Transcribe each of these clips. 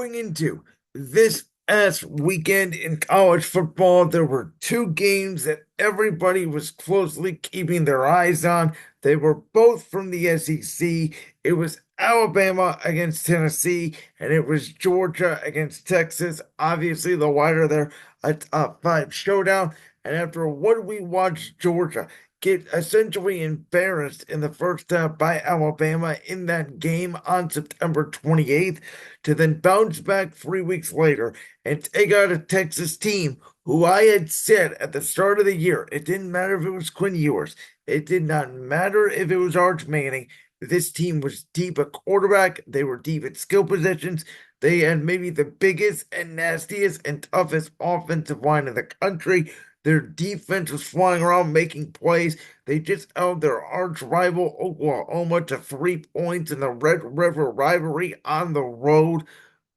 going into this past weekend in college football, there were two games that everybody was closely keeping their eyes on. They were both from the SEC. It was Alabama against Tennessee, and it was Georgia against Texas. Obviously, the wider there, a top five showdown. And after what we watched Georgia get essentially embarrassed in the first half by Alabama in that game on September 28th, to then bounce back 3 weeks later and take out a Texas team who I had said at the start of the year, it didn't matter if it was Quinn Ewers, it did not matter if it was Arch Manning. This team was deep at quarterback, they were deep at skill positions. They had maybe the biggest and nastiest and toughest offensive line in the country. Their defense was flying around making plays. They just held their arch rival Oklahoma to 3 points in the Red River rivalry on the road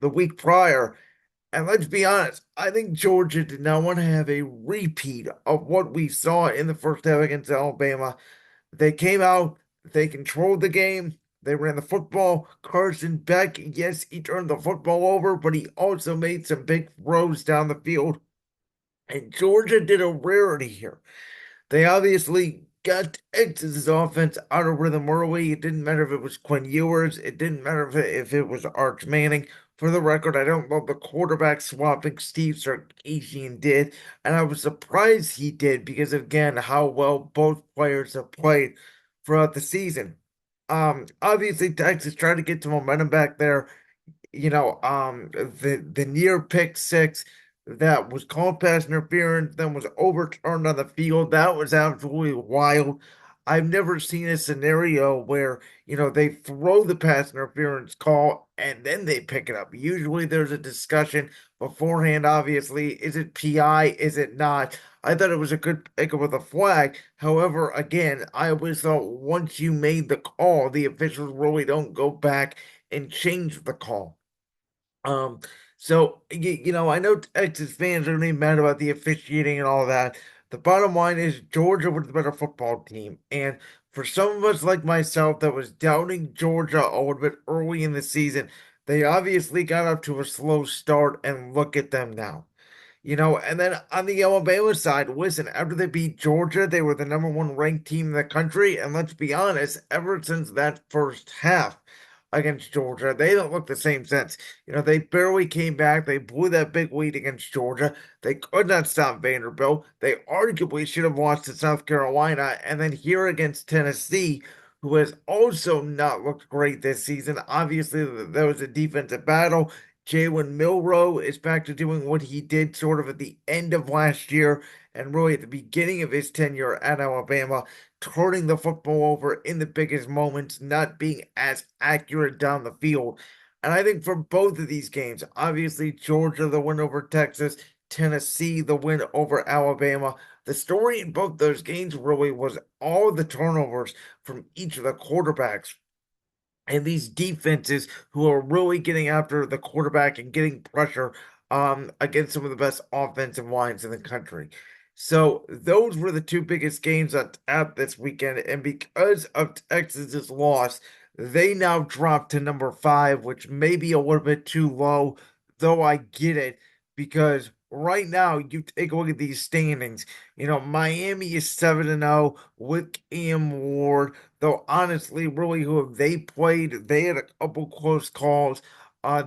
the week prior. And let's be honest, I think Georgia did not want to have a repeat of what we saw in the first half against Alabama. They came out, they controlled the game, they ran the football. Carson Beck, yes, he turned the football over, but he also made some big throws down the field. And Georgia did a rarity here. They obviously got Texas's offense out of rhythm early. It didn't matter if it was Quinn Ewers. It didn't matter if it was Arch Manning. For the record, I don't love the quarterback swapping Steve Sarkisian did. And I was surprised he did because, again, how well both players have played throughout the season. Obviously, Texas tried to get some momentum back there. The near pick six that was called pass interference, then was overturned on the field. That was absolutely wild. I've never seen a scenario where, they throw the pass interference call and then they pick it up. Usually there's a discussion beforehand, obviously. Is it PI? Is it not? I thought it was a good pick up with a flag. However, again, I always thought once you made the call, the officials really don't go back and change the call. Um, I know Texas fans are gonna be mad about the officiating and all that. The bottom line is Georgia was the better football team. And for some of us like myself that was doubting Georgia a little bit early in the season, they obviously got up to a slow start and look at them now. And then on the Alabama side, listen, after they beat Georgia, they were the number one ranked team in the country. And let's be honest, ever since that first half against Georgia, they don't look the same since. They barely came back. They blew that big lead against Georgia. They could not stop Vanderbilt. They arguably should have lost to South Carolina. And then here against Tennessee, who has also not looked great this season. Obviously, there was a defensive battle. Jalen Milroe is back to doing what he did sort of at the end of last year and really at the beginning of his tenure at Alabama, turning the football over in the biggest moments, not being as accurate down the field. And I think for both of these games, obviously Georgia, the win over Texas, Tennessee, the win over Alabama. The story in both those games really was all the turnovers from each of the quarterbacks and these defenses who are really getting after the quarterback and getting pressure against some of the best offensive lines in the country. So those were the two biggest games at this weekend. And because of Texas's loss, they now drop to number five, which may be a little bit too low, though I get it because right now you take a look at these standings. Miami is 7-0 with Cam Ward. Though honestly, really, who have they played? They had a couple close calls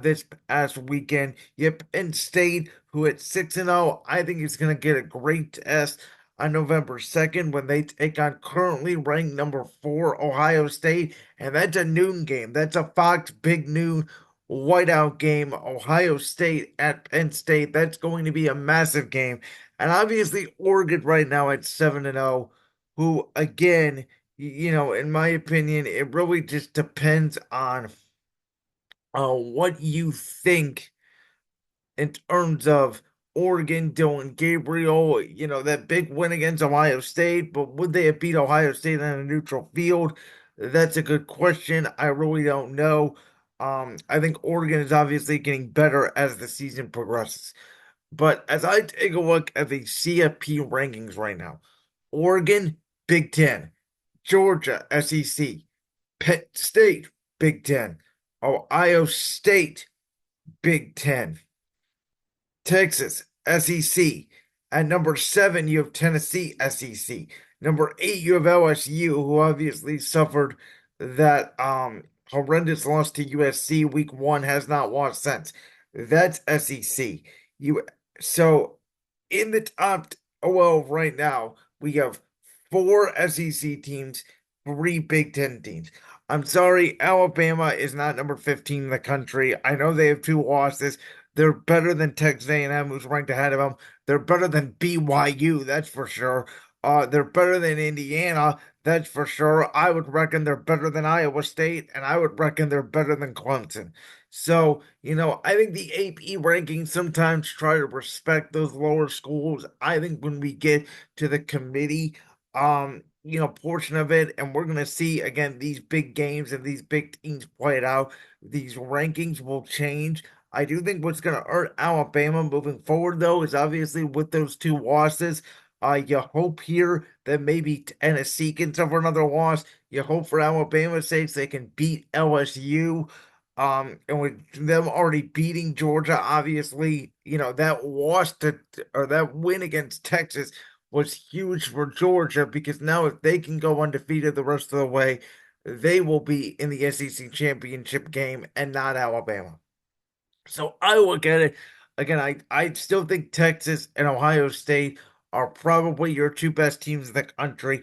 this past weekend. Yep, Penn State, who at 6-0, I think is going to get a great test on November 2nd when they take on currently ranked number four Ohio State, and that's a noon game. That's a Fox Big Noon whiteout game. Ohio State at Penn State. That's going to be a massive game, and obviously Oregon right now at 7-0, who again in my opinion, it really just depends on what you think in terms of Oregon, Dylan Gabriel, that big win against Ohio State, but would they have beat Ohio State on a neutral field? That's a good question. I really don't know. I think Oregon is obviously getting better as the season progresses. But as I take a look at the CFP rankings right now, Oregon, Big Ten. Georgia, SEC, Penn State, Big Ten, Ohio State, Big Ten. Texas, SEC. At number seven, you have Tennessee, SEC. Number eight, you have LSU, who obviously suffered that horrendous loss to USC week one, has not lost since. That's SEC. You so in the top OL right now, we have four SEC teams, three Big Ten teams. I'm sorry, Alabama is not number 15 in the country. I know they have two losses. They're better than Texas A&M, who's ranked ahead of them. They're better than BYU, that's for sure. They're better than Indiana, that's for sure. I would reckon they're better than Iowa State, and I would reckon they're better than Clemson. So, I think the AP rankings sometimes try to respect those lower schools. I think when we get to the committee, portion of it, and we're gonna see again these big games and these big teams play it out, these rankings will change. I do think what's going to hurt Alabama moving forward, though, is obviously with those two losses. You hope here that maybe Tennessee can suffer another loss. You hope for Alabama's sakes they can beat LSU. And with them already beating Georgia, obviously, that loss or that win against Texas was huge for Georgia because now if they can go undefeated the rest of the way, they will be in the SEC championship game and not Alabama. So I look at it again. I still think Texas and Ohio State are probably your two best teams in the country.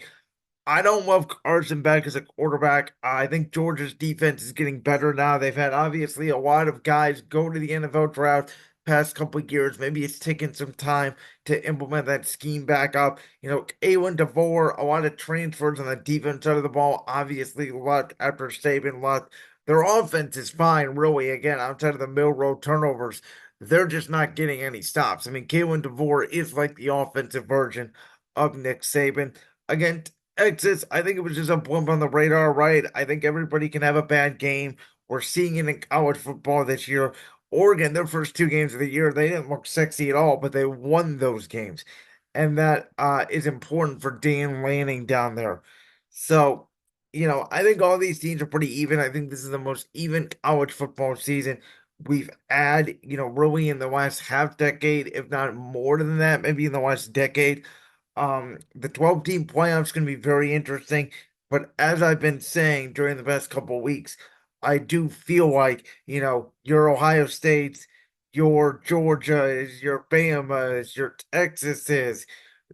I don't love Carson back as a quarterback. I think Georgia's defense is getting better now. They've had obviously a lot of guys go to the NFL draft past couple of years. Maybe it's taken some time to implement that scheme back up. Awen DeVore, a lot of transfers on the defense side of the ball. Obviously, left after Saban left. Their offense is fine, really. Again, outside of the middle road turnovers, they're just not getting any stops. I mean, Kalen DeVore is like the offensive version of Nick Saban. Again, Texas, I think it was just a blimp on the radar, right? I think everybody can have a bad game. We're seeing it in college football this year. Oregon, their first two games of the year, they didn't look sexy at all, but they won those games. And that is important for Dan Lanning down there. So, I think all these teams are pretty even. I think this is the most even college football season we've had, really in the last half decade, if not more than that, maybe in the last decade. The 12-team playoffs going to be very interesting, but as I've been saying during the past couple of weeks, I do feel like, your Ohio States, your Georgia is, your Bama is, your Texas is.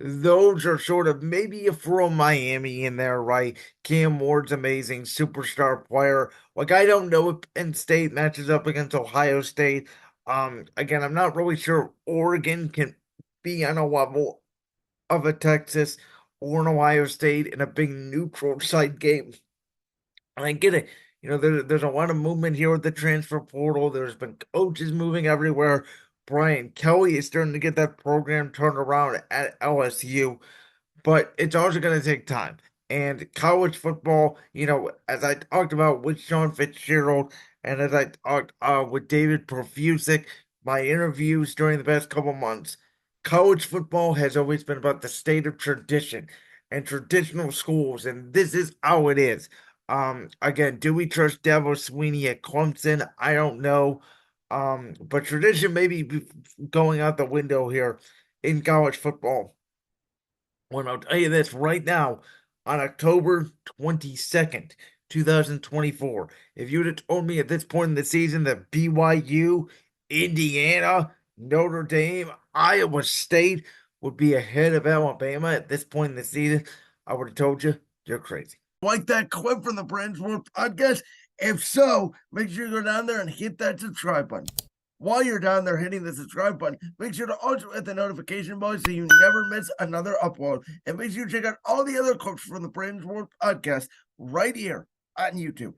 Those are sort of maybe you throw Miami in there, right? Cam Ward's amazing, superstar player. Like I don't know if Penn State matches up against Ohio State. Again, I'm not really sure Oregon can be on a level of a Texas or an Ohio State in a big neutral site game. And I get it. There's a lot of movement here with the transfer portal. There's been coaches moving everywhere. Brian Kelly is starting to get that program turned around at LSU, but it's also going to take time. And college football, as I talked about with Sean Fitzgerald and as I talked with David Profusik, my interviews during the past couple months, college football has always been about the state of tradition and traditional schools, and this is how it is. Again, do we trust Dabo Sweeney at Clemson? I don't know. But tradition may be going out the window here in college football. Well, I'll tell you this right now, on October 22nd, 2024, if you'd have told me at this point in the season that BYU, Indiana, Notre Dame, Iowa State would be ahead of Alabama at this point in the season, I would have told you you're crazy. Like that clip from the Brands World podcast? If so, make sure you go down there and hit that subscribe button. While you're down there hitting the subscribe button, make sure to also hit the notification bell so you never miss another upload. And make sure you check out all the other clips from the Brains World podcast right here on YouTube.